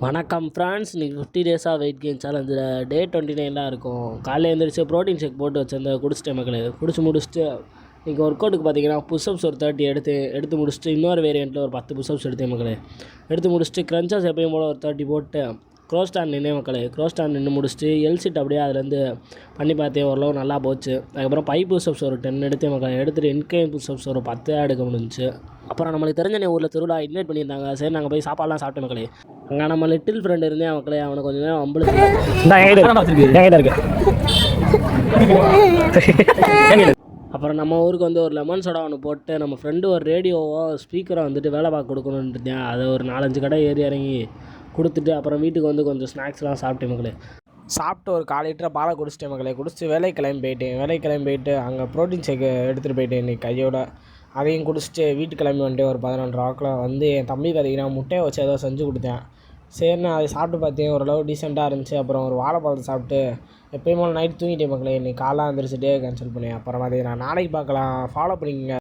வணக்கம் ஃப்ரெண்ட்ஸ். இன்றைக்கி 50 டேஸாக வெயிட் கெயின் சேலஞ்சில் டே 29 இருக்கும். காலையில் எழுந்திரிச்சு ப்ரோட்டீன் ஷேக் போட்டு வச்சிருந்தேன், குடிச்சிட்டேன் மக்களே. குடிச்சு முடிச்சுட்டு இன்றைக்கி ஒர்க் அவுட்டுக்கு பார்த்தீங்கன்னா புஷ்அப்ஸ் ஒரு 30 எடுத்து முடிச்சுட்டு இன்னொரு வேரியண்ட்டில் ஒரு 10 புஷ்அப்ஸ் எடுத்தேன் மக்களே. எடுத்து முடிச்சுட்டு க்ரன்ச்சஸ் எப்பயும் போல் ஒரு 30 போட்டு க்ரோஸ் ஸ்டாண்ட் நின்று மக்களே. க்ரோஸ் ஸ்டாண்ட் நின்று முடிச்சுட்டு எல்சிட் அப்படியே அதுலேருந்து பண்ணி பார்த்தேன், ஓரளவு நல்லா போச்சு. அதுக்கப்புறம் பை புஷ்அப்ஸ் ஒரு 10 எடுத்தேன் மக்களே. எடுத்துகிட்டு இன்க்ளைன் புஷ்அப்ஸ் ஒரு 10 எடுக்க முடிஞ்சிச்சு. அப்புறம் நம்மளுக்கு தெரிஞ்ச ஊரில் திருவிழா இன்வைட் பண்ணியிருந்தாங்க. சரி, நாங்கள் போய் சாப்பாடுலாம் சாப்பிட்டேன் மக்களே. அங்கே நம்ம லிட்டில் ஃப்ரெண்ட் இருந்தேன் மக்களே. அவனை கொஞ்சம் நேரம் அம்பளுக்கு அப்புறம் நம்ம ஊருக்கு வந்து ஒரு லெமன் சோடா ஒன்று போட்டு நம்ம ஃப்ரெண்டு ஒரு ரேடியோவோ ஸ்பீக்கரை வந்துட்டு வேலை பார்க்க கொடுக்கணுன்னு இருந்தேன். அதை ஒரு 4-5 கடை ஏறி இறங்கி கொடுத்துட்டு அப்புறம் வீட்டுக்கு வந்து கொஞ்சம் ஸ்நாக்ஸ்லாம் சாப்பிட்டேன் மக்களே. சாப்பிட்டு ஒரு 1/4 லிட்டரை பாலை குடிச்சிட்டேன் மக்களே. குடிச்சிட்டு வேலைக்கு கிளம்பி போயிட்டு அங்கே ப்ரோட்டீன் ஷேக்கு எடுத்துகிட்டு போயிட்டேன் இன்றைக்கி கையோட. அதையும் குடிச்சிட்டு வீட்டுக்கு கிளம்பி வந்துட்டு ஒரு 11 வாக்கில் வந்து என் தம்பி பார்த்திங்கன்னா முட்டையை வச்சு ஏதோ செஞ்சு கொடுத்தேன். சரிண்ணா அதை சாப்பிட்டு பார்த்தேன், ஓரளவு டீசெண்டாக இருந்துச்சு. அப்புறம் ஒரு வாழைப்பழத்தை சாப்பிட்டு எப்பயும் போல் நைட் தூங்கிட்டேன் மக்களே. இன்றைக்கி காலைல வந்துருச்சு டே கேன்சல் பண்ணேன். அப்புறம் பார்த்தீங்கன்னா நாளைக்கு பார்க்கலாம். ஃபாலோ பண்ணிக்கங்க.